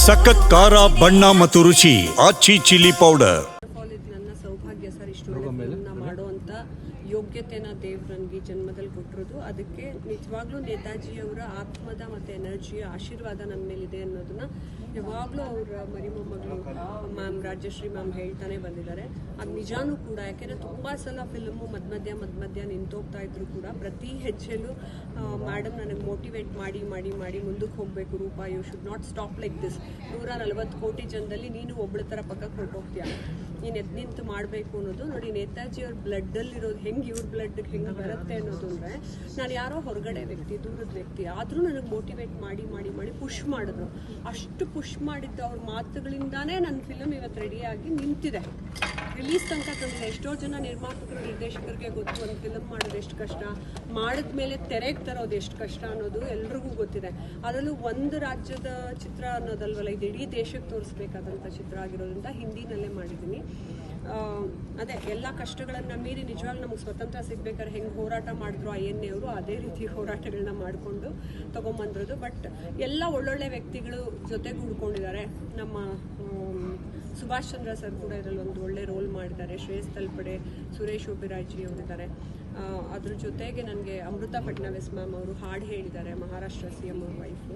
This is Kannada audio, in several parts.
ಸಖತ್ ಖಾರ ಬಣ್ಣ ಮತ್ತು ರುಚಿ ಆಚಿ ಚಿಲ್ಲಿ ಪೌಡರ್. ನನ್ನ ಸೌಭಾಗ್ಯ ಸರ್, ಇಷ್ಟೊಳ್ಳೆ ಫಿಲ್ಮ್ನ ಮಾಡುವಂಥ ಯೋಗ್ಯತೆನ ದೇವ್ರು ನನಗೆ ಜನ್ಮದಲ್ಲಿ ಕೊಟ್ಟಿರೋದು. ಅದಕ್ಕೆ ನಿಜವಾಗ್ಲೂ ನೇತಾಜಿಯವರ ಆತ್ಮದ ಮತ್ತು ಎನರ್ಜಿಯ ಆಶೀರ್ವಾದ ನನ್ನ ಮೇಲಿದೆ ಅನ್ನೋದನ್ನ ಯಾವಾಗಲೂ ಅವರ ಮರಿಮೊಮ್ಮಗಳು ಮ್ಯಾಮ್ ರಾಜಶ್ರೀ ಮ್ಯಾಮ್ ಹೇಳ್ತಾನೆ ಬಂದಿದ್ದಾರೆ. ಅದು ನಿಜಾನೂ ಕೂಡ. ಯಾಕೆಂದರೆ ತುಂಬ ಸಲ ಫಿಲ್ಮು ಮಧ್ಯ ನಿಂತೋಗ್ತಾ ಇದ್ರು ಕೂಡ ಪ್ರತಿ ಹೆಜ್ಜೆಲ್ಲೂ ಮೇಡಮ್ ನನಗೆ ಮೋಟಿವೇಟ್ ಮಾಡಿ ಮುಂದಕ್ಕೆ ಹೋಗಬೇಕು. Roopa, you should not stop like this. 140 ಕೋಟಿ ಜನದಲ್ಲಿ ನೀನು ಒಬ್ಬಳ ಥರ ಪಕ್ಕಕ್ಕೆ ಹೊರಟೋಗ್ತೀಯ, ನೀನು ಎದ್ದು ನಿಂತು ಮಾಡಬೇಕು ಅನ್ನೋದು. ನೋಡಿ, ನೇತಾಜಿ ಅವ್ರ ಬ್ಲಡ್ಡಲ್ಲಿರೋದು ಹೆಂಗೆ ಇವ್ರ ಬ್ಲಡ್ಗೆ ಹೆಂಗೆ ಬರುತ್ತೆ ಅನ್ನೋದು ಅಂದರೆ, ನಾನು ಯಾರೋ ಹೊರಗಡೆ ವ್ಯಕ್ತಿ, ದೂರದ ವ್ಯಕ್ತಿ, ಆದರೂ ನನಗೆ ಮೋಟಿವೇಟ್ ಮಾಡಿ ಪುಷ್ ಮಾಡಿದ್ರು. ಅಷ್ಟು ಪುಷ್ ಮಾಡಿದ್ದ ಅವ್ರ ಮಾತುಗಳಿಂದಾನೇ ನನ್ನ ಫಿಲಮ್ ಇವತ್ತು ರೆಡಿಯಾಗಿ ನಿಂತಿದೆ, ರಿಲೀಸ್ ತನಕ ತಂದಿದೆ. ಎಷ್ಟೋ ಜನ ನಿರ್ಮಾಪಕರು, ನಿರ್ದೇಶಕರಿಗೆ ಗೊತ್ತು ಒಂದು ಫಿಲಮ್ ಮಾಡೋದು ಎಷ್ಟು ಕಷ್ಟ, ಮಾಡಿದ ಮೇಲೆ ತೆರೆಗೆ ತರೋದು ಎಷ್ಟು ಕಷ್ಟ ಅನ್ನೋದು ಎಲ್ರಿಗೂ ಗೊತ್ತಿದೆ. ಅದರಲ್ಲೂ ಒಂದು ರಾಜ್ಯದ ಚಿತ್ರ ಅನ್ನೋದಲ್ವಲ್ಲ, ಇದು ಇಡೀ ದೇಶಕ್ಕೆ ತೋರಿಸ್ಬೇಕಾದಂಥ ಚಿತ್ರ ಆಗಿರೋದ್ರಿಂದ ಹಿಂದಿನಲ್ಲೇ ಮಾಡಿದ್ದೀನಿ. ಅದೇ ಎಲ್ಲ ಕಷ್ಟಗಳನ್ನು ಮೀರಿ ನಿಜವಾಗ್ಲೂ ನಮಗೆ ಸ್ವತಂತ್ರ ಸಿಗ್ಬೇಕಾದ್ರೆ ಹೆಂಗೆ ಹೋರಾಟ ಮಾಡಿದ್ರು INA ಅವರು, ಅದೇ ರೀತಿ ಹೋರಾಟಗಳನ್ನ ಮಾಡಿಕೊಂಡು ತೊಗೊಂಬಂದಿರೋದು. ಬಟ್ ಎಲ್ಲ ಒಳ್ಳೊಳ್ಳೆ ವ್ಯಕ್ತಿಗಳು ಜೊತೆಗೂಡ್ಕೊಂಡಿದ್ದಾರೆ. ನಮ್ಮ ಸುಭಾಷ್ ಚಂದ್ರ ಸರ್ ಕೂಡ ಇದರಲ್ಲಿ ಒಂದು ಒಳ್ಳೆ ರೋಲ್ ಮಾಡಿದ್ದಾರೆ. ಶ್ರೇಯಸ್ ತಲ್ಪಡೆ, ಸುರೇಶ್ ಒಬಿರಾಜಿ ಅವರಿದ್ದಾರೆ. ಅದ್ರ ಜೊತೆಗೆ ನನಗೆ ಅಮೃತ ಫಡ್ನವೀಸ್ ಮ್ಯಾಮ್ ಅವರು ಹಾಡು ಹೇಳಿದ್ದಾರೆ, ಮಹಾರಾಷ್ಟ್ರ CM ಅವ್ರ ವೈಫು.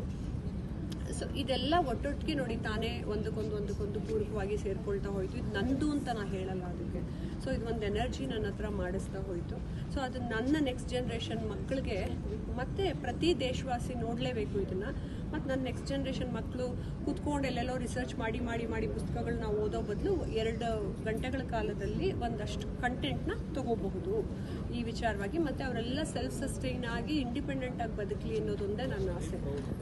ಸೊ ಇದೆಲ್ಲ ಒಟ್ಟೊಟ್ಟಿಗೆ ನೋಡಿ ತಾನೇ ಒಂದಕ್ಕೊಂದು ಪೂರಕವಾಗಿ ಸೇರ್ಕೊಳ್ತಾ ಹೋಯಿತು. ಇದು ನಂದು ಅಂತ ನಾನು ಹೇಳಲ್ಲ ಅದಕ್ಕೆ. ಸೊ ಇದು ಒಂದು ಎನರ್ಜಿ ನನ್ನ ಹತ್ರ ಮಾಡಿಸ್ತಾ ಹೋಯಿತು. ಸೊ ಅದು ನನ್ನ ನೆಕ್ಸ್ಟ್ ಜನ್ರೇಷನ್ ಮಕ್ಕಳಿಗೆ ಮತ್ತೆ ಪ್ರತಿ ದೇಶವಾಸಿ ನೋಡಲೇಬೇಕು ಇದನ್ನು. ಮತ್ತು ನನ್ನ ನೆಕ್ಸ್ಟ್ ಜನ್ರೇಷನ್ ಮಕ್ಕಳು ಕೂತ್ಕೊಂಡು ಎಲ್ಲೆಲ್ಲೋ ರಿಸರ್ಚ್ ಮಾಡಿ ಪುಸ್ತಕಗಳನ್ನ ಓದೋ ಬದಲು 2 ಗಂಟೆಗಳ ಕಾಲದಲ್ಲಿ ಒಂದಷ್ಟು ಕಂಟೆಂಟ್ನ ತೊಗೋಬಹುದು ಈ ವಿಚಾರವಾಗಿ. ಮತ್ತು ಅವರೆಲ್ಲ ಸೆಲ್ಫ್ ಸಸ್ಟೈನ್ ಆಗಿ ಇಂಡಿಪೆಂಡೆಂಟಾಗಿ ಬದುಕಲಿ ಅನ್ನೋದೊಂದೇ ನನ್ನ ಆಸೆ.